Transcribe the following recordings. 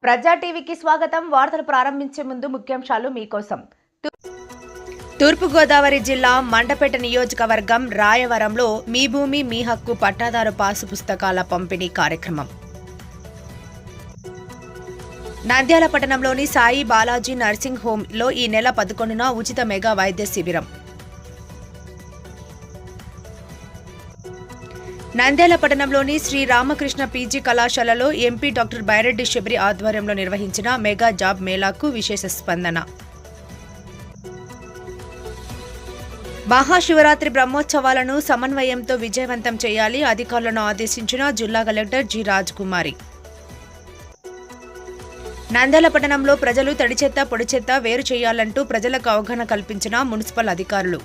ప్రజా టీవీకి స్వాగతం. వార్తలు ప్రారంభించే ముందు ముఖ్యాంశాలు మీకోసం. తూర్పుగోదావరి జిల్లా మండపేట నియోజకవర్గం రాయవరంలో మీ భూమి మీ హక్కు పట్టాదారు పాసు పుస్తకాల పంపిణీ కార్యక్రమం. నంద్యాల పట్టణంలోని సాయి బాలాజీ నర్సింగ్ హోంలో ఈ నెల 11న ఉచిత మెగా వైద్య శిబిరం. నంద్యాల పట్టణంలోని శ్రీ రామకృష్ణ పీజీ కళాశాలలో ఎంపీ డాక్టర్ బైరెడ్డి శబరి ఆధ్వర్యంలో నిర్వహించిన మెగా జాబ్ మేళాకు విశేష స్పందన. మహాశివరాత్రి బ్రహ్మోత్సవాలను సమన్వయంతో విజయవంతం చేయాలి, అధికారులను ఆదేశించిన జిల్లా కలెక్టర్ జి రాజ్కుమారి. నంద్యాల పట్టణంలో ప్రజలు తడి చెత్త పొడి చెత్త వేరు చేయాలంటూ ప్రజలకు అవగాహన కల్పించిన మున్సిపల్ అధికారులు.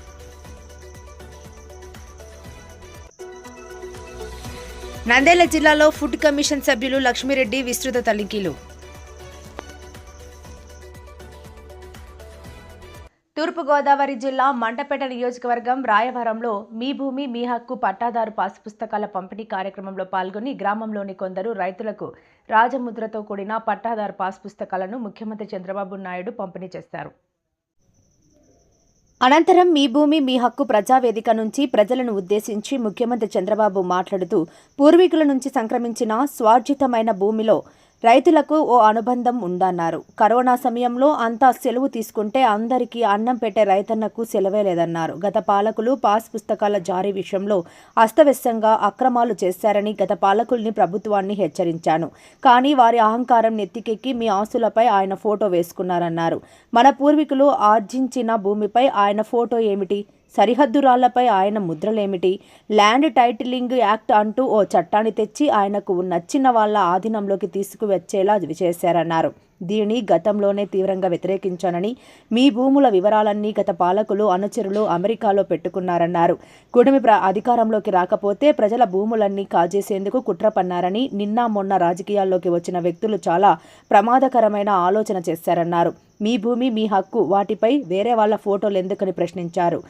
నంద్యాల జిల్లాలో ఫుడ్ కమిషన్ సభ్యులు లక్ష్మీరెడ్డి విస్తృత తనిఖీలు. తూర్పుగోదావరి జిల్లా మండపేట నియోజకవర్గం రాయవరంలో మీ భూమి మీ హక్కు పట్టాదారు పాసు పుస్తకాల పంపిణీ కార్యక్రమంలో పాల్గొని గ్రామంలోని కొందరు రైతులకు రాజముద్రతో కూడిన పట్టాదారు పాసు పుస్తకాలను ముఖ్యమంత్రి చంద్రబాబు నాయుడు పంపిణీ చేశారు. అనంతరం మీ భూమి మీ హక్కు ప్రజావేదిక నుంచి ప్రజలను ఉద్దేశించి ముఖ్యమంత్రి చంద్రబాబు మాట్లాడుతూ పూర్వీకుల నుంచి సంక్రమించిన స్వార్జితమైన భూమిలో రైతులకు ఓ అనుబంధం ఉందన్నారు. కరోనా సమయంలో అంతా సెలవు తీసుకుంటే అందరికీ అన్నం పెట్టే రైతన్నకు సెలవే లేదన్నారు. గత పాలకులు పాస్ పుస్తకాల జారీ విషయంలో అస్తవ్యస్తంగా అక్రమాలు చేశారని గత పాలకుల్ని ప్రభుత్వాన్ని హెచ్చరించాను. కానీ వారి అహంకారం నెత్తికెక్కి మీ ఆస్తులపై ఆయన ఫోటో వేసుకున్నారన్నారు. మన పూర్వీకులు ఆర్జించిన భూమిపై ఆయన ఫోటో ఏమిటి? సరిహద్దు రాళ్లపై ఆయన ముద్రలేమిటి? ల్యాండ్ టైటిలింగ్ యాక్ట్ అంటూ ఓ చట్టాన్ని తెచ్చి ఆయనకు నచ్చిన వాళ్ళ ఆధీనంలోకి తీసుకువచ్చేలా చేశారన్నారు. దీనిని గతంలోనే తీవ్రంగా వ్యతిరేకించానని, మీ భూముల వివరాలన్నీ గత పాలకులు అనుచరులు అమెరికాలో పెట్టుకున్నారన్నారు. కూటమి అధికారంలోకి రాకపోతే ప్రజల భూములన్నీ కాజేసేందుకు కుట్ర పన్నారని, నిన్న మొన్న రాజకీయాల్లోకి వచ్చిన వ్యక్తులు చాలా ప్రమాదకరమైన ఆలోచన చేశారన్నారు. మీ భూమి మీ హక్కు వాటిపై వేరే వాళ్ళ ఫోటోలు ఎందుకని ప్రశ్నించారు.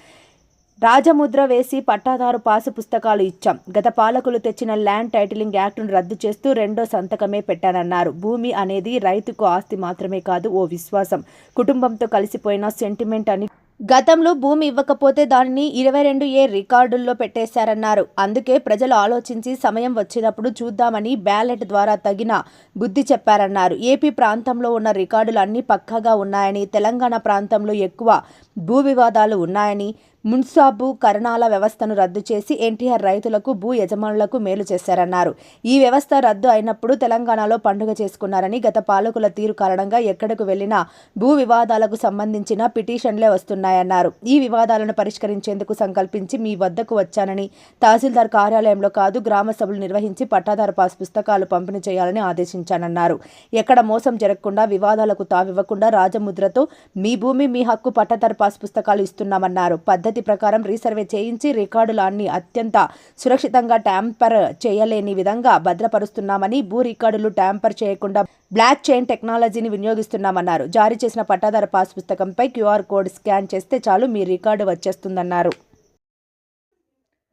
రాజముద్ర వేసి పట్టాదారు పాసు పుస్తకాలు ఇచ్చాం. గత పాలకులు తెచ్చిన ల్యాండ్ టైటిలింగ్ యాక్టును రద్దు చేస్తూ రెండో సంతకమే పెట్టానన్నారు. భూమి అనేది రైతుకు ఆస్తి మాత్రమే కాదు, ఓ విశ్వాసం, కుటుంబంతో కలిసిపోయిన సెంటిమెంట్ అని. గతంలో భూమి ఇవ్వకపోతే దానిని 22A రికార్డుల్లో పెట్టేశారన్నారు. అందుకే ప్రజలు ఆలోచించి సమయం వచ్చినప్పుడు చూద్దామని బ్యాలెట్ ద్వారా తగిన బుద్ధి చెప్పారన్నారు. ఏపీ ప్రాంతంలో ఉన్న రికార్డులు అన్నీ పక్కాగా ఉన్నాయని, తెలంగాణ ప్రాంతంలో ఎక్కువ భూ వివాదాలు ఉన్నాయని, మున్సాబు కరణాల వ్యవస్థను రద్దు చేసి ఎన్టీఆర్ రైతులకు భూ యజమానులకు మేలు చేశారన్నారు. ఈ వ్యవస్థ రద్దు అయినప్పుడు తెలంగాణలో పండుగ చేసుకున్నారని, గత పాలకుల తీరు కారణంగా ఎక్కడకు వెళ్లినా భూ వివాదాలకు సంబంధించిన పిటిషన్లే వస్తున్నాయన్నారు. ఈ వివాదాలను పరిష్కరించేందుకు సంకల్పించి మీ వద్దకు వచ్చానని, తహసీల్దార్ కార్యాలయంలో కాదు గ్రామ సభలు నిర్వహించి పట్టాదారు పాస్ పుస్తకాలు పంపిణీ చేయాలని ఆదేశించానన్నారు. ఎక్కడ మోసం జరగకుండా, వివాదాలకు తావివ్వకుండా రాజముద్రతో మీ భూమి మీ హక్కు పట్టాదారు పాస్ పుస్తకాలు ఇస్తున్నామన్నారు. పద్ధతి ప్రకారం రీసర్వే చేయించి రికార్డులు అన్ని అత్యంత సురక్షితంగా ట్యాంపర్ చేయలేని విధంగా భద్రపరుస్తున్నామని, భూ రికార్డులు ట్యాంపర్ చేయకుండా బ్లాక్ చైన్ టెక్నాలజీని వినియోగిస్తున్నామన్నారు. జారీ చేసిన పట్టాదారు పాస్ పుస్తకంపై QR కోడ్ స్కాన్ చేస్తే చాలు మీ రికార్డు వచ్చేస్తుందన్నారు.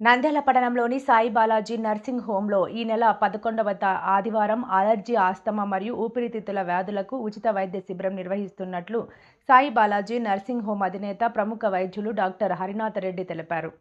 నంద్యాల పట్టణంలోని సాయి బాలాజీ నర్సింగ్ హోంలో ఈ నెల 11వ ఆదివారం అలర్జీ, ఆస్తమా మరియు ఊపిరితిత్తుల వ్యాధులకు ఉచిత వైద్య శిబిరం నిర్వహిస్తున్నట్లు సాయి బాలాజీ నర్సింగ్ హోం అధినేత ప్రముఖ వైద్యులు డాక్టర్ హరినాథ్ రెడ్డి తెలిపారు.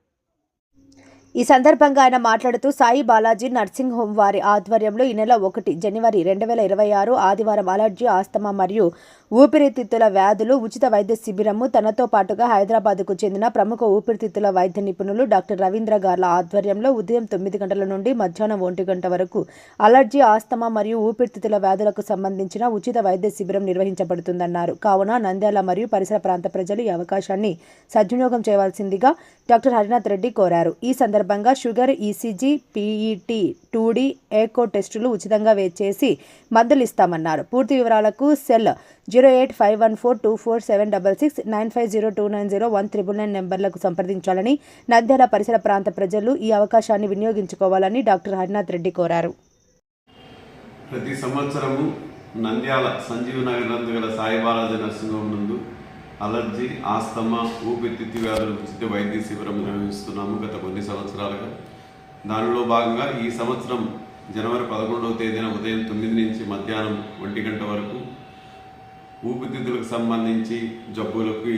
ఈ సందర్భంగా ఆయన మాట్లాడుతూ సాయి బాలాజీ నర్సింగ్ హోం వారి ఆధ్వర్యంలో ఈ నెల 1 జనవరి 2026 ఆదివారం అలర్జీ, ఆస్తమా మరియు ఊపిరితిత్తుల వ్యాధులు ఉచిత వైద్య శిబిరము తనతో పాటుగా హైదరాబాద్కు చెందిన ప్రముఖ ఊపిరితిత్తుల వైద్య నిపుణులు డాక్టర్ రవీంద్ర గార్ల ఆధ్వర్యంలో ఉదయం 9 గంటల నుండి మధ్యాహ్నం 1 గంట వరకు అలర్జీ, ఆస్తమా మరియు ఊపిరితిత్తుల వ్యాధులకు సంబంధించిన ఉచిత వైద్య శిబిరం నిర్వహించబడుతుందన్నారు. కావున నంద్యాల మరియు పరిసర ప్రాంత ప్రజలు ఈ అవకాశాన్ని సద్వినియోగం చేయవలసిందిగా డాక్టర్ హరినాథ్ రెడ్డి కోరారు. ఈ సందర్భంగా sugar, ECG, PET, 2D, echo టెస్టులు ఉచితంగా చేసి మందులు ఇస్తామన్నారు. పూర్తి వివరాలకు సెల్ 085142476 9502901999 నెంబర్లకు సంప్రదించాలని, నంద్యాల పరిసర ప్రాంత ప్రజలు ఈ అవకాశాన్ని వినియోగించుకోవాలని డాక్టర్ హరినాథ్ రెడ్డి కోరారు. ప్రతి సంవత్సరము నంద్యాల సంజీవనగర్ నందు గల సాయి బాలాజీ నర్సింగ్ హోం నందు అలర్జీ, ఆస్తమా, ఊపిరితిత్తు వ్యాధుల ఉచిత వైద్య శిబిరం నిర్వహిస్తున్నాము గత కొన్ని సంవత్సరాలుగా. దానిలో భాగంగా ఈ సంవత్సరం జనవరి 11వ తేదీన ఉదయం 9 నుంచి మధ్యాహ్నం 1 గంట వరకు ఊపిరితిత్తులకు సంబంధించి జబ్బులకి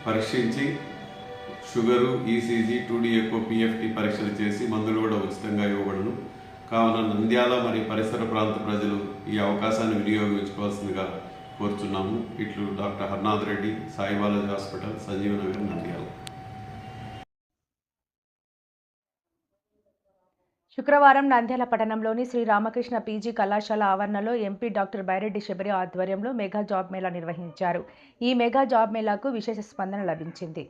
పరీక్షించి sugar, ECG, 2D echo, PFT పరీక్షలు చేసి మందులు కూడా ఉచితంగా ఇవ్వబడును. కావున నంద్యాల మరియు పరిసర ప్రాంత ప్రజలు ఈ అవకాశాన్ని వినియోగించుకోవాల్సిందిగా కోరుచున్నాము. ఇట్లు డాక్టర్ హర్నాథ్ రెడ్డి, సాయి బాలాజీ హాస్పిటల్, సంజీవనగర్, నంద్యాల. శుక్రవారం నంద్యాల పట్టణంలోని శ్రీ రామకృష్ణ పీజీ కళాశాల ఆవరణలో ఎంపీ డాక్టర్ బైరెడ్డి శబరి ఆధ్వర్యంలో మెగా జాబ్ మేళా నిర్వహించారు. ఈ మెగా జాబ్ మేళాకు విశేష స్పందన లభించింది.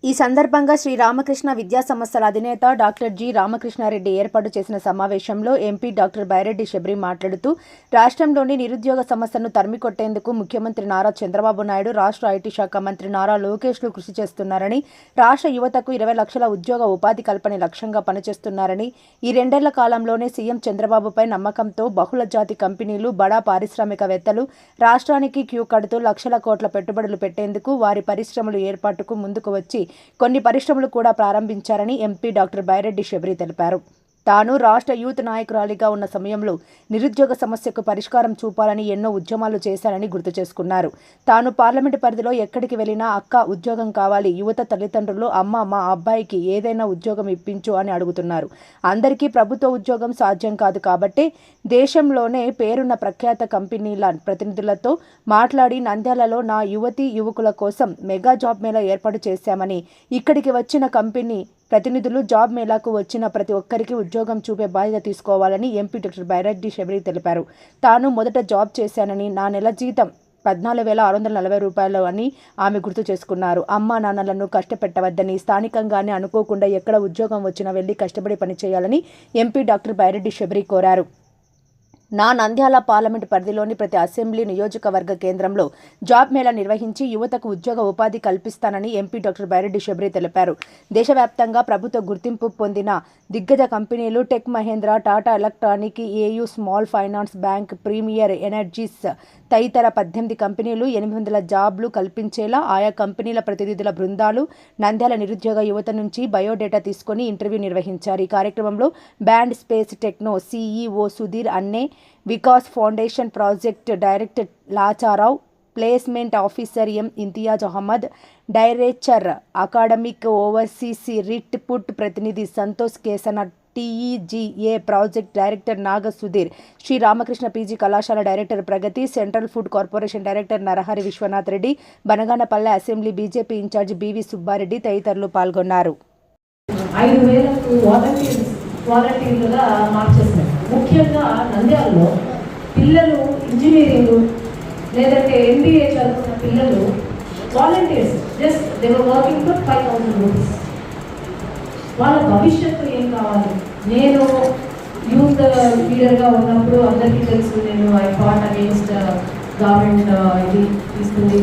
ఈ సందర్భంగా శ్రీ రామకృష్ణ విద్యా సంస్థల అధినేత డాక్టర్ జి రామకృష్ణారెడ్డి ఏర్పాటు చేసిన సమావేశంలో ఎంపీ డాక్టర్ బైరెడ్డి శబరి మాట్లాడుతూ రాష్ట్రంలోని నిరుద్యోగ సమస్యను తరిమికొట్టేందుకు ముఖ్యమంత్రి నారా చంద్రబాబు నాయుడు, రాష్ట్ర ఐటీ శాఖ మంత్రి నారా లోకేష్లు కృషి చేస్తున్నారని, రాష్ట్ర యువతకు 20 లక్షల ఉద్యోగ ఉపాధి కల్పన లక్ష్యంగా పనిచేస్తున్నారని, ఈ 2 ఏళ్ల కాలంలోనే సీఎం చంద్రబాబుపై నమ్మకంతో బహుళ జాతి కంపెనీలు, బడా పారిశ్రామికవేత్తలు రాష్ట్రానికి క్యూ కడుతూ లక్షల కోట్ల పెట్టుబడులు పెట్టేందుకు వారి పరిశ్రమలు ఏర్పాటుకు ముందుకు వచ్చి కొన్ని పరిశ్రమలు కూడా ప్రారంభించారని ఎంపీ డాక్టర్ బైరెడ్డి శబరి తెలిపారు. తాను రాష్ట్ర యూత్ నాయకురాలిగా ఉన్న సమయంలో నిరుద్యోగ సమస్యకు పరిష్కారం చూపాలని ఎన్నో ఉద్యమాలు చేశారని గుర్తు చేసుకున్నారు. తాను పార్లమెంటు పరిధిలో ఎక్కడికి వెళ్ళినా అక్క ఉద్యోగం కావాలి, యువత తల్లిదండ్రులు అమ్మ మా అబ్బాయికి ఏదైనా ఉద్యోగం ఇప్పించు అని అడుగుతున్నారు. అందరికీ ప్రభుత్వ ఉద్యోగం సాధ్యం కాదు కాబట్టి దేశంలోనే పేరున్న ప్రఖ్యాత కంపెనీల ప్రతినిధులతో మాట్లాడి నంద్యాలలో నా యువతీ యువకుల కోసం మెగా జాబ్ మేళా ఏర్పాటు చేశామని, ఇక్కడికి వచ్చిన కంపెనీ ప్రతినిధులు జాబ్ మేళాకు వచ్చిన ప్రతి ఒక్కరికి ఉద్యోగం చూపే బాధ్యత తీసుకోవాలని ఎంపీ డాక్టర్ బైరెడ్డి శబరి తెలిపారు. తాను మొదట జాబ్ చేశానని, నా నెల జీతం 14,640 రూపాయలు అని ఆమె గుర్తు చేసుకున్నారు. అమ్మా నాన్నలను కష్టపెట్టవద్దని, స్థానికంగానే అనుకోకుండా ఎక్కడ ఉద్యోగం వచ్చినా వెళ్లి కష్టపడి పనిచేయాలని ఎంపీ డాక్టర్ బైరెడ్డి శబరి కోరారు. నా నంద్యాల పార్లమెంటు పరిధిలోని ప్రతి అసెంబ్లీ నియోజకవర్గ కేంద్రంలో జాబ్ మేళా నిర్వహించి యువతకు ఉద్యోగ ఉపాధి కల్పిస్తానని ఎంపీ డాక్టర్ బైరెడ్డి శబరి తెలిపారు. దేశవ్యాప్తంగా ప్రభుత్వ గుర్తింపు పొందిన దిగ్గజ కంపెనీలు టెక్ మహేంద్ర, టాటా ఎలక్ట్రానిక్, ఏయూ స్మాల్ ఫైనాన్స్ బ్యాంక్, ప్రీమియర్ ఎనర్జీస్ తదితర 18 కంపెనీలు 800 జాబ్లు కల్పించేలా ఆయా కంపెనీల ప్రతినిధుల బృందాలు నంద్యాల నిరుద్యోగ యువత నుంచి బయోడేటా తీసుకుని ఇంటర్వ్యూ నిర్వహించారు. ఈ కార్యక్రమంలో band space techno CEO Sudheer Anne, Vikas foundation project director Lacharao, placement officer M Imtiaz Ahmed, director academic overseas రిట్ పుట్ ప్రతినిధి Santosh Kesana, TEGA project director Naga Sudheer, Sri Ramakrishna PG కళాశాల director Pragathi, central food corporation director Narahari Vishwanath Reddy, Banaganapalle assembly BJP incharge BV Subbareddy తదితరులు పాల్గొన్నారు. 5,000 వాలంటీర్లుగా మార్చేస్తారు. ముఖ్యంగా నంద్యాలలో పిల్లలు ఇంజనీరింగ్ లేదంటే MBA చదువుతున్న పిల్లలు volunteers just they were working for 5,000 rupees. వాళ్ళ భవిష్యత్తు ఏం కావాలి? నేను యూత్ లీడర్గా ఉన్నప్పుడు అందరికీ తెలుసు, నేను ఐ ఫాట్ అగేన్స్ట్ గవర్నమెంట్ ఇది తీసుకుంది,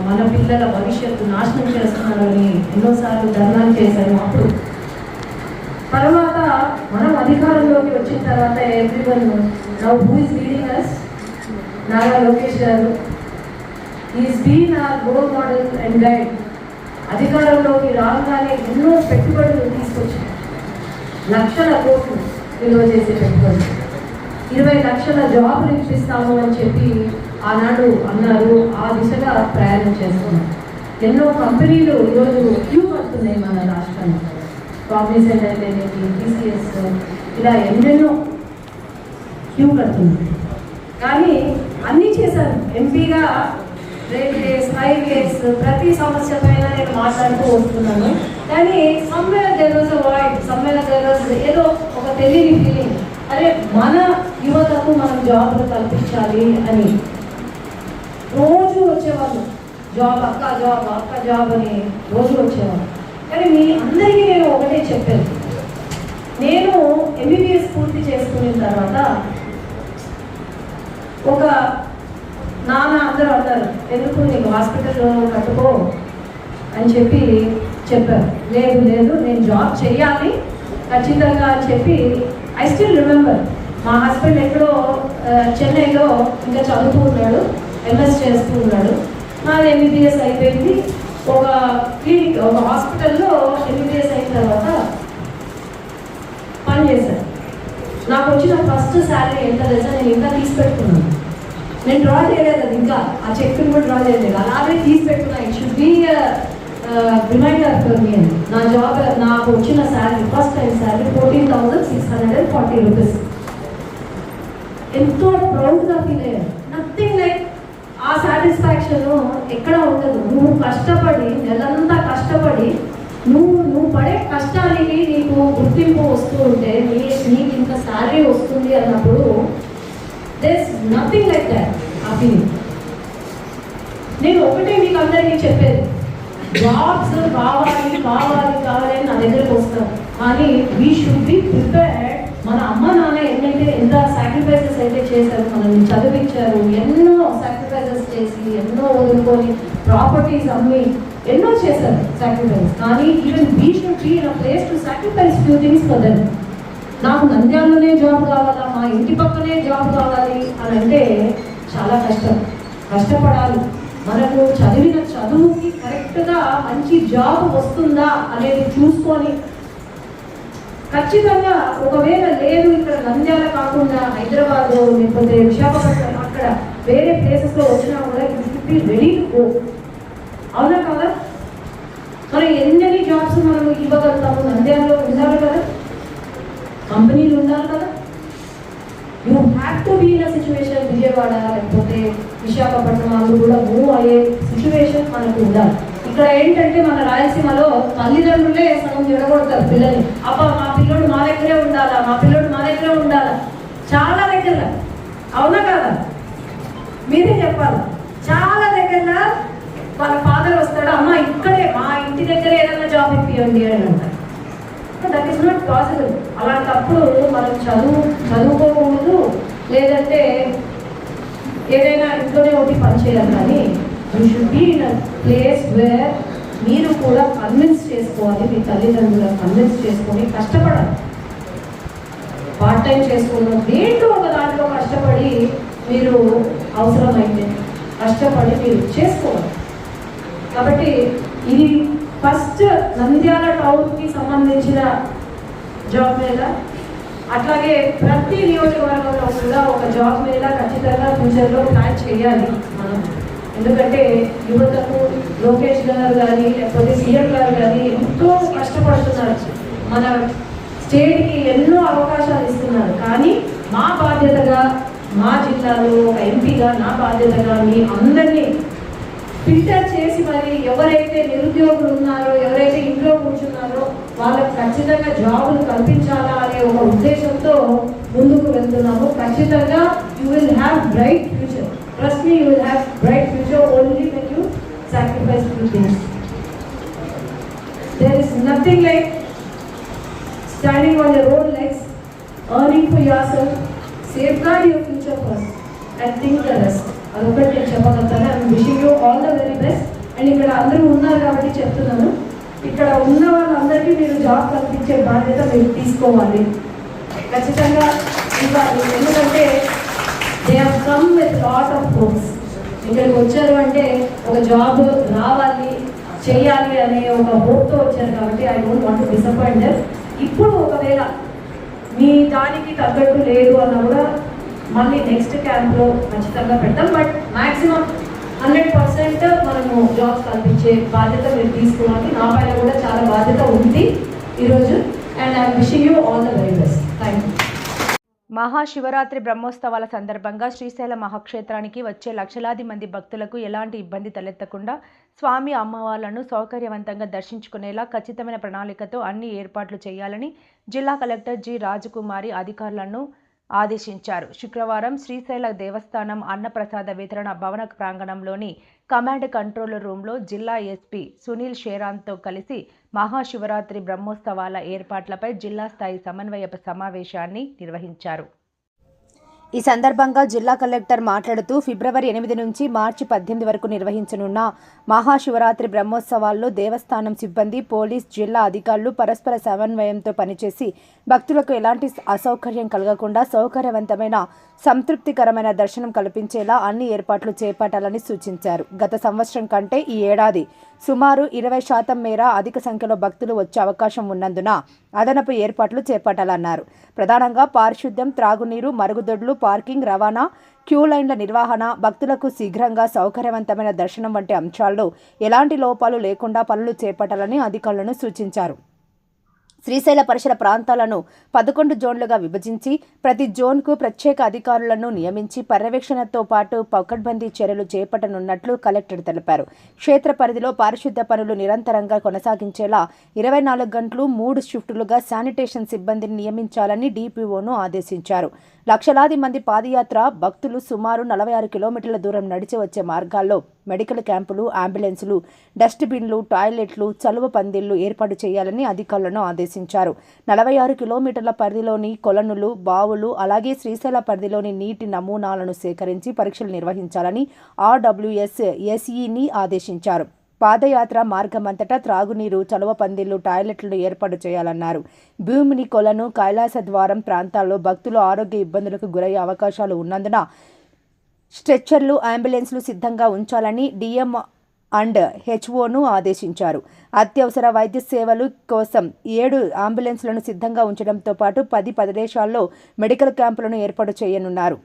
మన పిల్లల భవిష్యత్తు నాశనం చేస్తున్నారని ఎన్నోసార్లు ధర్నాలు చేశాను. అప్పుడు తర్వాత మనం అధికారంలోకి వచ్చిన తర్వాత everyone now who is leading us, Nara Lokesh garu is been our role model and guide. అధికారంలోకి రాగానే ఎన్నో పెట్టుబడులు తీసుకొచ్చారు, లక్షల కోట్లు విలువ చేసే పెట్టుబడులు, 20 లక్షల జాబులు ఇప్పిస్తాము అని చెప్పి ఆనాడు అన్నారు. ఆ దిశగా ప్రయాణం చేస్తున్నారు. ఎన్నో కంపెనీలు ఈరోజు క్యూ పడుతున్నాయి మన రాష్ట్రంలో. కాగ్నిజెంట్ అయితేనేది, TCS ఇలా ఎన్నెన్నో క్యూ కడుతుంది. కానీ అన్నీ చేశాను. ఎంపీగా రైల్వేస్, హైవేస్ ప్రతి సమస్య పైన నేను మాట్లాడుతూ వస్తున్నాను. కానీ somewhere there was a void, somewhere there was ఏదో ఒక తెలియని ఫీలింగ్, అరే మన యువతకు మనం జాబ్లు కల్పించాలి అని. రోజు వచ్చేవాళ్ళు జాబ్, అక్క జాబ్ అని రోజు వచ్చేవాళ్ళు. కానీ మీ అందరికీ నేను ఒకటే చెప్పాను, నేను MBBS పూర్తి చేసుకున్న తర్వాత ఒక నాన్న అందరూ అన్నారు, ఎందుకు నీకు హాస్పిటల్లో కట్టుకో అని చెప్పి చెప్పారు. లేదు నేను జాబ్ చేయాలి ఖచ్చితంగా అని చెప్పి. ఐ స్టిల్ రిమెంబర్, మా హస్బెండ్ ఎక్కడో చెన్నైలో ఇంకా చదువుతూ ఉన్నాడు, MS చేస్తూ ఉన్నాడు. నాది MBBS అయిపోయింది. ఒక క్లినిక్, ఒక హాస్పిటల్లో MBBS అయిన తర్వాత నాకు వచ్చిన ఫస్ట్ శాలరీ ఎంత తెలుసా, నేను ఇంకా తీసి పెట్టుకున్నాను. నేను డ్రా చేయలేదు, అది ఇంకా ఆ చెక్ని కూడా డ్రా చేయలేదు, అలాగే తీసి పెట్టుకున్నా. It should be reminder for me అని. నా జాబ్, నాకు వచ్చిన salary, first time salary 14,640 rupees. ఎంతో ప్రౌడ్గా ఫీల్ అయ్యాను. నథింగ్ లైక్ ఆ సాటిస్ఫాక్షన్ ఎక్కడ ఉండదు. నువ్వు కష్టపడి, నెలంతా కష్టపడి, నువ్వు పడే కష్టానికి నీకు గుర్తింపు వస్తూ ఉంటే, నీకు ఇంత శాలరీ వస్తుంది అన్నప్పుడు దేర్ నథింగ్ లైక్ దాట్ ఆ ఫీలింగ్. నేను ఒకటే మీకు అందరికీ చెప్పేది, జాబ్స్ కావాలి కావాలి కావాలి అని నా దగ్గరకు వస్తారు, కానీ వీ షుడ్ బి ప్రిపేర్డ్. మన అమ్మ నాన్న ఎంత సాక్రిఫైసెస్ అయితే చేశారు, మనల్ని చదివించారు, ఎన్నో సాక్రిఫైసెస్ చేసి, ఎన్నో వదులుకొని, ప్రాపర్టీస్ అమ్మి ఎన్నో చేశారు సాక్రిఫైస్. కానీ even we should be in a place to sacrifice few things for them. నాకు నంద్యాలలోనే జాబ్ కావాలా, మా ఇంటి పక్కనే జాబ్ కావాలి అని అంటే చాలా కష్టపడాలి. మనకు చదివిన చదువుకి కరెక్ట్గా మంచి జాబ్ వస్తుందా అనేది చూసుకొని, ఖచ్చితంగా ఒకవేళ లేదు ఇక్కడ నంద్యాల కాకుండా హైదరాబాద్ లేకపోతే విశాఖపట్నం అక్కడ వేరే ప్లేసెస్లో వచ్చినా కూడా you should be ready to go. అవునా కదా? మనం ఎన్ని జాబ్స్ మనం ఇవ్వగలుగుతాము? నంద్యాలలో ఉండాలి కదా, కంపెనీలు ఉండాలి కదా. You have to be in a situation, Vijayawada లేకపోతే విశాఖపట్నం వాళ్ళు కూడా మూవ్ అయ్యే సిచ్యువేషన్ మనకు ఉండాలి. ఇక్కడ ఏంటంటే మన రాయలసీమలో తల్లిదండ్రులే సగం జడగొడతారు పిల్లల్ని. అబ్బా మా పిల్లోడు మా దగ్గరే ఉండాలా, మా పిల్లోడు మా దగ్గరే ఉండాలా, చాలా దగ్గర. అవునా కదా? మీరే చెప్పాలి. చాలా దగ్గర వాళ్ళ ఫాదర్ వస్తాడు, అమ్మ ఇక్కడే మా ఇంటి దగ్గర ఏదైనా జాబ్ ఇప్పియండి అని అంటారు. That is not possible. అలాంటప్పుడు మనం చదువుకోకూడదు, లేదంటే ఏదైనా ఇంట్లోనే ఒకటి పని చేయాలి. కానీ you should be in a place where మీరు కూడా కన్విన్స్ చేసుకోవాలి, మీ తల్లిదండ్రులను కన్విన్స్ చేసుకొని కష్టపడాలి. పార్ట్ టైం చేసుకున్న దేంట్లో ఒక దాంట్లో కష్టపడి మీరు అవసరమైతే కష్టపడి మీరు చేసుకోవాలి. కాబట్టి ఇది ఫస్ట్ నంద్యాల టౌన్కి సంబంధించిన జాబ్ మేళా. అట్లాగే ప్రతి నియోజకవర్గంలో కూడా ఒక జాబ్ మేళా ఖచ్చితంగా ఫ్యూచర్లో ప్లాన్ చేయాలి మనం. ఎందుకంటే యువతకు లోకేష్ గారు కానీ లేకపోతే సీఎం గారు కానీ ఎంతో కష్టపడుతున్నారు, మన స్టేట్కి ఎన్నో అవకాశాలు ఇస్తున్నారు. కానీ మా బాధ్యతగా, మా జిల్లాలో ఒక ఎంపీగా నా బాధ్యతగా మీ అందరినీ ఫిల్టర్ చేసి మరి ఎవరైతే నిరుద్యోగులు ఉన్నారో, ఎవరైతే ఇంట్లో కూర్చున్నారో వాళ్ళకి ఖచ్చితంగా జాబులు కల్పించాలా అనే ఒక ఉద్దేశంతో ముందుకు వెళ్తున్నాము. ఖచ్చితంగా you will have bright future. Trust me, you will have bright future only when you sacrifice few things. There is nothing like standing on your own legs, earning for yourself, safeguard your future first, and think the rest. అదొకటి నేను చెప్పగలుగుతాను. I'm wishing you all the very best. And ఇక్కడ అందరూ ఉన్నారు కాబట్టి చెప్తున్నాను, ఇక్కడ ఉన్న వాళ్ళందరికీ మీరు జాబ్ కల్పించే బాధ్యత మీరు తీసుకోవాలి, ఖచ్చితంగా ఇవ్వాలి. ఎందుకంటే they have come with lot of hopes. ఇక్కడికి వచ్చారు అంటే ఒక జాబ్ రావాలి, చేయాలి అనే ఒక హోప్తో వచ్చారు కాబట్టి I don't want to disappoint them. ఇప్పుడు ఒకవేళ మీ దానికి తగ్గట్టు లేదు అన్నా కూడా మళ్ళీ నెక్స్ట్ క్యాంప్లో ఖచ్చితంగా పెడతాం. బట్ మ్యాక్సిమం 100% మనము జాబ్స్ కల్పించే బాధ్యత మీరు తీసుకోవాలి. నా పైన కూడా చాలా బాధ్యత ఉంది ఈరోజు. And I'm wishing you all the very best. Thank you. Mahashivratri బ్రహ్మోత్సవాల సందర్భంగా శ్రీశైల మహాక్షేత్రానికి వచ్చే లక్షలాది మంది భక్తులకు ఎలాంటి ఇబ్బంది తలెత్తకుండా స్వామి అమ్మవార్లను సౌకర్యవంతంగా దర్శించుకునేలా ఖచ్చితమైన ప్రణాళికతో అన్ని ఏర్పాట్లు చేయాలని జిల్లా కలెక్టర్ జి రాజకుమారి అధికారులను ఆదేశించారు. శుక్రవారం శ్రీశైల దేవస్థానం అన్నప్రసాద వితరణ భవన ప్రాంగణంలోని కమాండ్ కంట్రోల్ రూమ్లో జిల్లా ఎస్పీ సునీల్ షేరాన్తో కలిసి మహాశివరాత్రి బ్రహ్మోత్సవాల ఏర్పాట్లపై జిల్లా స్థాయి సమన్వయ సమావేశాన్ని నిర్వహించారు. ఈ సందర్భంగా జిల్లా కలెక్టర్ మాట్లాడుతూ ఫిబ్రవరి 8 నుంచి మార్చి 18 వరకు నిర్వహించనున్న మహాశివరాత్రి బ్రహ్మోత్సవాల్లో దేవస్థానం సిబ్బంది, పోలీస్, జిల్లా అధికారులు పరస్పర సమన్వయంతో పనిచేసి భక్తులకు ఎలాంటి అసౌకర్యం కలగకుండా సౌకర్యవంతమైన, సంతృప్తికరమైన దర్శనం కల్పించేలా అన్ని ఏర్పాట్లు చేపట్టాలని సూచించారు. గత సంవత్సరం కంటే ఈ ఏడాది సుమారు 20% మేర అధిక సంఖ్యలో భక్తులు వచ్చే అవకాశం ఉన్నందున అదనపు ఏర్పాట్లు చేపట్టాలన్నారు. ప్రధానంగా పారిశుద్ధ్యం, త్రాగునీరు, మరుగుదొడ్లు, పార్కింగ్, రవాణా, క్యూ లైన్ల నిర్వహణ, భక్తులకు శీఘ్రంగా సౌకర్యవంతమైన దర్శనం వంటి అంశాల్లో ఎలాంటి లోపాలు లేకుండా పనులు చేపట్టాలని అధికారులను సూచించారు. శ్రీశైల పరిసర ప్రాంతాలను 11 జోన్లుగా విభజించి ప్రతి జోన్కు ప్రత్యేక అధికారులను నియమించి పర్యవేక్షణతో పాటు పకడ్బందీ చర్యలు చేపట్టనున్నట్లు కలెక్టర్ తెలిపారు. క్షేత్ర పరిధిలో పారిశుద్ధ్య పనులు నిరంతరంగా కొనసాగించేలా 24 గంటలు 3 షిఫ్టులుగా శానిటేషన్ సిబ్బందిని నియమించాలని డిపిఓను ఆదేశించారు. లక్షలాది మంది పాదయాత్ర భక్తులు సుమారు 46 కిలోమీటర్ల దూరం నడిచి వచ్చే మార్గాల్లో మెడికల్ క్యాంపులు, అంబులెన్సులు, డస్ట్బిన్లు, టాయిలెట్లు, చలువ పందిళ్లు ఏర్పాటు చేయాలని అధికారులను ఆదేశించారు. 46 కిలోమీటర్ల పరిధిలోని కొలనులు, బావులు, అలాగే శ్రీశైల పరిధిలోని నీటి నమూనాలను సేకరించి పరీక్షలు నిర్వహించాలని ఆర్డబ్ల్యూఎస్ ఎస్ఈని ఆదేశించారు. పాదయాత్ర మార్గమంతటా త్రాగునీరు, చలువ పందిళ్లు, టాయిలెట్లను ఏర్పాటు చేయాలన్నారు. భూమిని, కొలను, కైలాస ద్వారం ప్రాంతాల్లో భక్తులు ఆరోగ్య ఇబ్బందులకు గురయ్యే అవకాశాలు ఉన్నందున స్ట్రెచ్చర్లు, అంబులెన్స్లు సిద్ధంగా ఉంచాలని డిఎం అండ్ హెచ్ఓను ఆదేశించారు. అత్యవసర వైద్య సేవలు కోసం 7 అంబులెన్స్లను సిద్ధంగా ఉంచడంతో పాటు 10 ప్రదేశాల్లో మెడికల్ క్యాంపులను ఏర్పాటు చేయనున్నారు.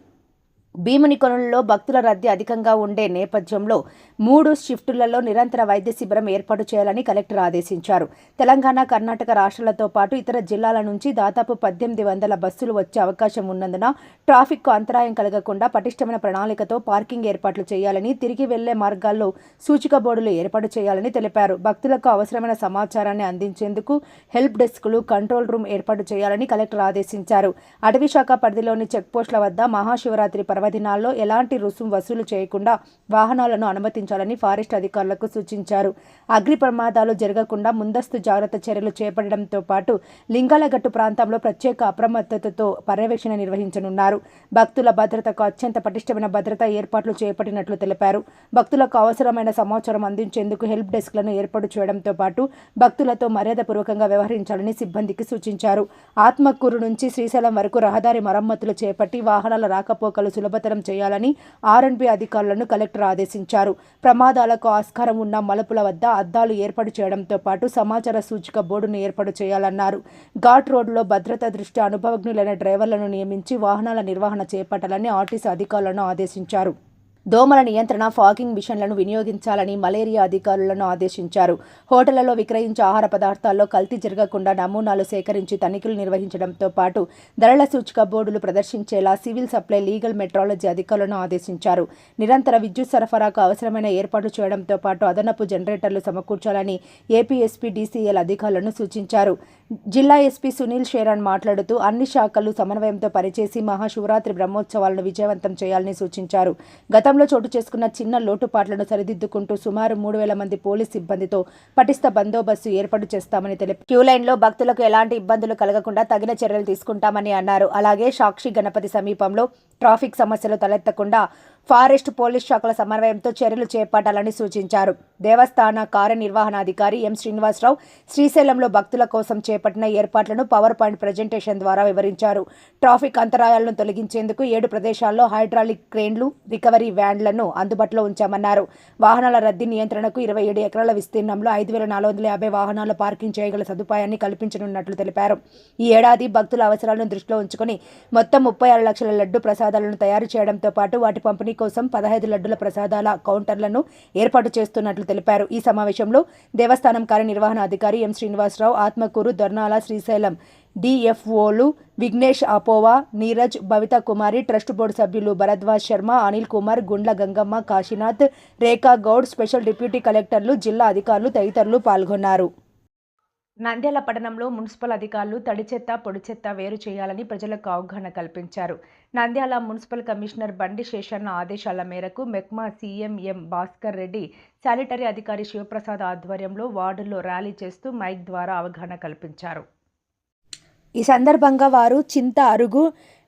భీముని కొనులలో భక్తుల రద్దీ అధికంగా ఉండే నేపథ్యంలో 3 షిఫ్టులలో నిరంతర వైద్య శిబిరం ఏర్పాటు చేయాలని కలెక్టర్ ఆదేశించారు. తెలంగాణ, కర్ణాటక రాష్ట్రాలతో పాటు ఇతర జిల్లాల నుంచి దాదాపు 1800 బస్సులు వచ్చే అవకాశం ఉన్నందున ట్రాఫిక్కు అంతరాయం కలగకుండా పటిష్టమైన ప్రణాళికతో పార్కింగ్ ఏర్పాట్లు చేయాలని, తిరిగి వెళ్లే మార్గాల్లో సూచిక బోర్డులు ఏర్పాటు చేయాలని తెలిపారు. భక్తులకు అవసరమైన సమాచారాన్ని అందించేందుకు హెల్ప్ డెస్క్లు, కంట్రోల్ రూమ్ ఏర్పాటు చేయాలని కలెక్టర్ ఆదేశించారు. అటవీ శాఖ పరిధిలోని చెక్పోస్టుల వద్ద మహాశివరాత్రి పర్వదినాల్లో ఎలాంటి రుసుం వసూలు చేయకుండా వాహనాలను అనుమతించాలని ఫారెస్ట్ అధికారులకు సూచించారు. అగ్ని ప్రమాదాలు జరగకుండా ముందస్తు జాగ్రత్త చర్యలు చేపట్టడంతో పాటు లింగాలగట్టు ప్రాంతంలో ప్రత్యేక అప్రమత్తతతో పర్యవేక్షణ నిర్వహించనున్నారు. భక్తుల భద్రతకు అత్యంత పటిష్టమైన భద్రతా ఏర్పాట్లు చేపట్టినట్లు తెలిపారు. భక్తులకు అవసరమైన సమాచారం అందించేందుకు హెల్ప్ డెస్క్లను ఏర్పాటు చేయడంతో పాటు భక్తులతో మర్యాదపూర్వకంగా వ్యవహరించాలని సిబ్బందికి సూచించారు. ఆత్మకూరు నుంచి శ్రీశైలం వరకు రహదారి మరమ్మతులు చేపట్టి వాహనాల రాకపోకలు సులభతరం చేయాలని ఆర్ఎండ్బి అధికారులను కలెక్టర్ ఆదేశించారు. ప్రమాదాలకు ఆస్కారం ఉన్న మలుపుల వద్ద అద్దాలు ఏర్పాటు చేయడంతో పాటు సమాచార సూచిక బోర్డును ఏర్పాటు చేయాలన్నారు. ఘాట్ రోడ్లో భద్రత దృష్ట్యా అనుభవజ్ఞులైన డ్రైవర్లను నియమించి వాహనాల నిర్వహణ చేపట్టాలని ఆర్టీసీ అధికారులను ఆదేశించారు. దోమల నియంత్రణ, ఫాగింగ్ మిషన్లను వినియోగించాలని మలేరియా అధికారులను ఆదేశించారు. హోటళ్లలో విక్రయించే ఆహార పదార్థాల్లో కల్తీ జరగకుండా నమూనాలు సేకరించి తనిఖీలు నిర్వహించడంతో పాటు ధరల సూచిక బోర్డులు ప్రదర్శించేలా సివిల్ సప్లై, లీగల్ మెట్రాలజీ అధికారులను ఆదేశించారు. నిరంతర విద్యుత్ సరఫరాకు అవసరమైన ఏర్పాట్లు చేయడంతో పాటు అదనపు జనరేటర్లు సమకూర్చాలని ఏపీ ఎస్పీ, డీసీఎల్ అధికారులను సూచించారు. జిల్లా ఎస్పీ సునీల్ షేరాన్ మాట్లాడుతూ అన్ని శాఖలు సమన్వయంతో పనిచేసి మహాశివరాత్రి బ్రహ్మోత్సవాలను విజయవంతం చేయాలని సూచించారు. గతంలో చోటు చేసుకున్న చిన్న లోటుపాట్లను సరిదిద్దుకుంటూ సుమారు 3000 మంది పోలీస్ సిబ్బందితో పటిష్ట బందోబస్తు ఏర్పాటు చేస్తామని తెలిపారు. క్యూ లైన్లో భక్తులకు ఎలాంటి ఇబ్బందులు కలగకుండా తగిన చర్యలు తీసుకుంటామని అన్నారు. అలాగే సాక్షి గణపతి సమీపంలో ట్రాఫిక్ సమస్యలు తలెత్తకుండా ఫారెస్ట్, పోలీస్ శాఖల సమన్వయంతో చర్యలు చేపట్టాలని సూచించారు. దేవస్థాన కార్యనిర్వహణాధికారి ఎం శ్రీనివాసరావు శ్రీశైలంలో భక్తుల కోసం చేపట్టిన ఏర్పాట్లను పవర్ పాయింట్ ప్రజెంటేషన్ ద్వారా వివరించారు. ట్రాఫిక్ అంతరాయాలను తొలగించేందుకు 7 ప్రదేశాల్లో హైడ్రాలిక్ క్రేన్లు, రికవరీ వ్యాన్లను అందుబాటులో ఉంచామన్నారు. వాహనాల రద్దీ నియంత్రణకు 27 ఎకరాల విస్తీర్ణంలో 5450 వాహనాలు పార్కింగ్ చేయగల సదుపాయాన్ని కల్పించనున్నట్లు తెలిపారు. ఈ ఏడాది భక్తుల అవసరాలను దృష్టిలో ఉంచుకొని మొత్తం 36 లక్షల లడ్డు ప్రసాదాలను తయారు చేయడంతో పాటు వాటి పంపిణీ కోసం 15 లడ్డుల ప్రసాదాల కౌంటర్లను ఏర్పాటు చేస్తున్నట్లు తెలిపారు. ఈ సమావేశంలో దేవస్థానం కార్యనిర్వహణాధికారి ఎం శ్రీనివాసరావు, ఆత్మకూరు, దొర్నాల, శ్రీశైలం డిఎఫ్ఓలు విఘ్నేష్, అపోవా, నీరజ్, భవిత కుమారి, ట్రస్ట్ బోర్డు సభ్యులు భరద్వాజ్ శర్మ, అనిల్ కుమార్, గుండ్ల గంగమ్మ, కాశీనాథ్, రేఖా గౌడ్, స్పెషల్ డిప్యూటీ కలెక్టర్లు, జిల్లా అధికారులు తదితరులు పాల్గొన్నారు. నంద్యాల పట్టణంలో మున్సిపల్ అధికారులు తడి చెత్త, పొడి చెత్త వేరు చేయాలని ప్రజలకు అవగాహన కల్పించారు. నంద్యాల మున్సిపల్ కమిషనర్ బండి శేషన్న ఆదేశాల మేరకు మెక్మా సీఎం ఎం భాస్కర్ రెడ్డి, శానిటరీ అధికారి శివప్రసాద్ ఆధ్వర్యంలో వార్డుల్లో ర్యాలీ చేస్తూ మైక్ ద్వారా అవగాహన కల్పించారు. ఈ సందర్భంగా వారు చింత, అరుగు,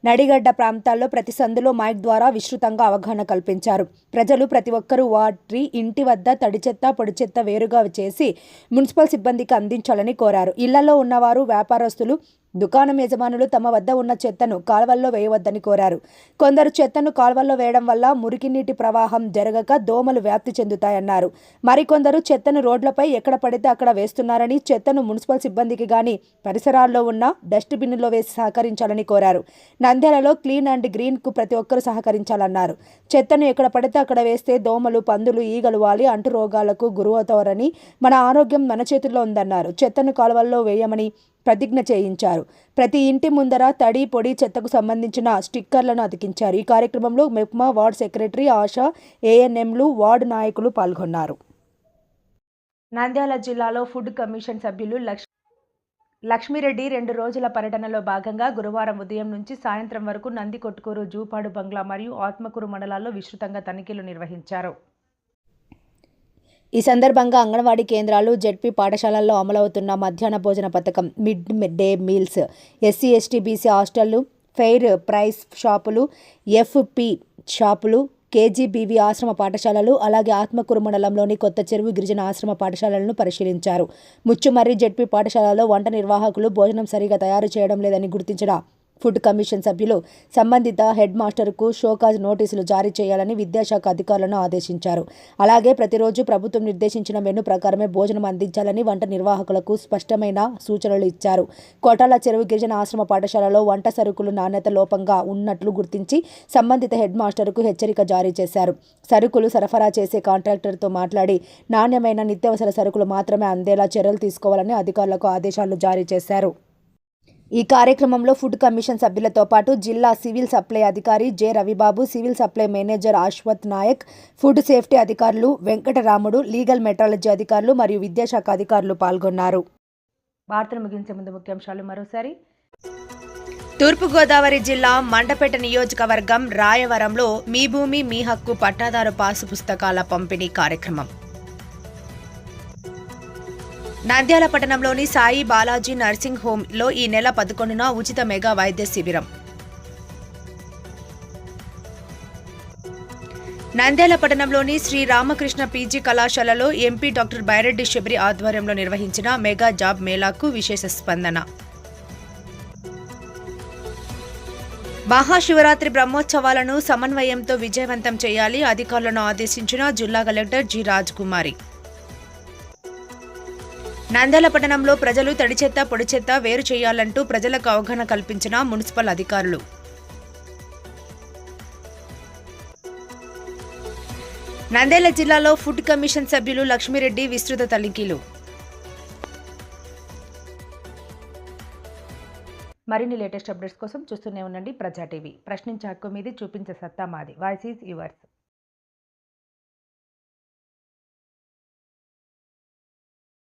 నడిగడ్డ ప్రాంతాల్లో ప్రతి సందులో మైక్ ద్వారా విస్తృతంగా అవగాహన కల్పించారు. ప్రజలు ప్రతి ఒక్కరూ వారి ఇంటి వద్ద తడి చెత్త, పొడి చెత్త వేరుగా చేసి మున్సిపల్ సిబ్బందికి అందించాలని కోరారు. ఇళ్లలో ఉన్నవారు, వ్యాపారస్తులు, దుకాణం యజమానులు తమ వద్ద ఉన్న చెత్తను కాల్వల్లో వేయవద్దని కోరారు. కొందరు చెత్తను కాల్వల్లో వేయడం వల్ల మురికి నీటి ప్రవాహం జరగక దోమలు వ్యాప్తి చెందుతాయన్నారు. మరికొందరు చెత్తను రోడ్లపై ఎక్కడ పడితే అక్కడ వేస్తున్నారని, చెత్తను మున్సిపల్ సిబ్బందికి గాని పరిసరాల్లో ఉన్న డస్ట్ బిన్నులో వేసి సహకరించాలని కోరారు. నంద్యాలలో క్లీన్ అండ్ గ్రీన్ కు ప్రతి ఒక్కరూ సహకరించాలన్నారు. చెత్తను ఎక్కడ పడితే అక్కడ వేస్తే దోమలు, పందులు, ఈగలు వాలి అంటు రోగాలకు గురవుతారని, మన ఆరోగ్యం మన చేతుల్లో ఉందన్నారు. చెత్తను కాల్వల్లో వేయమని ప్రతిజ్ఞ చేయించారు. ప్రతి ఇంటి ముందర తడి, పొడి చెత్తకు సంబంధించిన స్టిక్కర్లను అతికించారు. ఈ కార్యక్రమంలో మెప్మా వార్డ్ సెక్రటరీ ఆశా, ఏఎన్ఎంలు, వార్డు నాయకులు పాల్గొన్నారు. నంద్యాల జిల్లాలో ఫుడ్ కమిషన్ సభ్యులు లక్ష్మీరెడ్డి 2 రోజుల పర్యటనలో భాగంగా గురువారం ఉదయం నుంచి సాయంత్రం వరకు నందికొట్కూరు, జూపాడు బంగ్లా మరియు ఆత్మకూరు మండలాల్లో విస్తృతంగా తనిఖీలు నిర్వహించారు. ఈ సందర్భంగా అంగన్వాడీ కేంద్రాలు, జెడ్పీ పాఠశాలల్లో అమలవుతున్న మధ్యాహ్న భోజన పథకం, mid day meals, SC, ST, BC హాస్టళ్లు, ఫెయిర్ ప్రైస్ షాపులు, ఎఫ్పి షాపులు, కేజీబీవీ ఆశ్రమ పాఠశాలలు, అలాగే ఆత్మకూరు మండలంలోని కొత్త చెరువు గిరిజన ఆశ్రమ పాఠశాలలను పరిశీలించారు. ముచ్చుమర్రి జెడ్పీ పాఠశాలలో వంట నిర్వాహకులు భోజనం సరిగా తయారు చేయడం లేదని గుర్తించిన ఫుడ్ కమిషన్ సభ్యులు సంబంధిత హెడ్ మాస్టర్కు షోకాజ్ నోటీసులు జారీ చేయాలని విద్యాశాఖ అధికారులను ఆదేశించారు. అలాగే ప్రతిరోజు ప్రభుత్వం నిర్దేశించిన మెనూ ప్రకారమే భోజనం అందించాలని వంట నిర్వాహకులకు స్పష్టమైన సూచనలు ఇచ్చారు. కోటాల చెరువు గిరిజన ఆశ్రమ పాఠశాలలో వంట సరుకులు నాణ్యత లోపంగా ఉన్నట్లు గుర్తించి సంబంధిత హెడ్ మాస్టర్కు హెచ్చరిక జారీ చేశారు. సరుకులు సరఫరా చేసే కాంట్రాక్టర్తో మాట్లాడి నాణ్యమైన నిత్యావసర సరుకులు మాత్రమే అందేలా చర్యలు తీసుకోవాలని అధికారులకు ఆదేశాలు జారీ చేశారు. ఈ కార్యక్రమంలో ఫుడ్ కమిషన్ సభ్యులతో పాటు జిల్లా సివిల్ సప్లై అధికారి J Ravibabu, civil supply manager Ashwath Naik, food safety అధికారులు వెంకటరాముడు, లీగల్ మెట్రాలజీ అధికారులు మరియు విద్యాశాఖ అధికారులు పాల్గొన్నారు. వార్తలు ముగించే ముందు ముఖ్యాంశాలు మరోసారి. తూర్పుగోదావరి జిల్లా మండపేట నియోజకవర్గం రాయవరంలో మీ భూమి మీ హక్కు పట్టాదారు పాసు పుస్తకాల పంపిణీ కార్యక్రమం. నంద్యాల పట్టణంలోని సాయి బాలాజీ నర్సింగ్ హోంలో ఈ నెల 11న ఉచిత మెగా వైద్య శిబిరం. నంద్యాల పట్టణంలోని శ్రీ రామకృష్ణ పీజీ కళాశాలలో ఎంపీ డాక్టర్ బైరెడ్డి శబరి ఆధ్వర్యంలో నిర్వహించిన మెగా జాబ్ మేళాకు విశేష స్పందన. మహాశివరాత్రి బ్రహ్మోత్సవాలను సమన్వయంతో విజయవంతం చేయాలి, అధికారులను ఆదేశించిన జిల్లా కలెక్టర్ జి రాజ్కుమారి. నంద్యాల పట్టణంలో ప్రజలు తడి చెత్త, పొడి చెత్త వేరు చేయాలంటూ ప్రజలకు అవగాహన కల్పించిన మున్సిపల్ అధికారులు. నంద్యాల జిల్లాలో ఫుడ్ కమిషన్ సభ్యులు లక్ష్మీరెడ్డి విస్తృత తనిఖీలు. మరిన్ని లేటెస్ట్ అప్డేట్స్ కోసం చూస్తూనే ఉండండి ప్రజా టీవీ. ప్రశ్నించే హక్కు మీది, చూపించే సత్తా మాది. Voice is yours.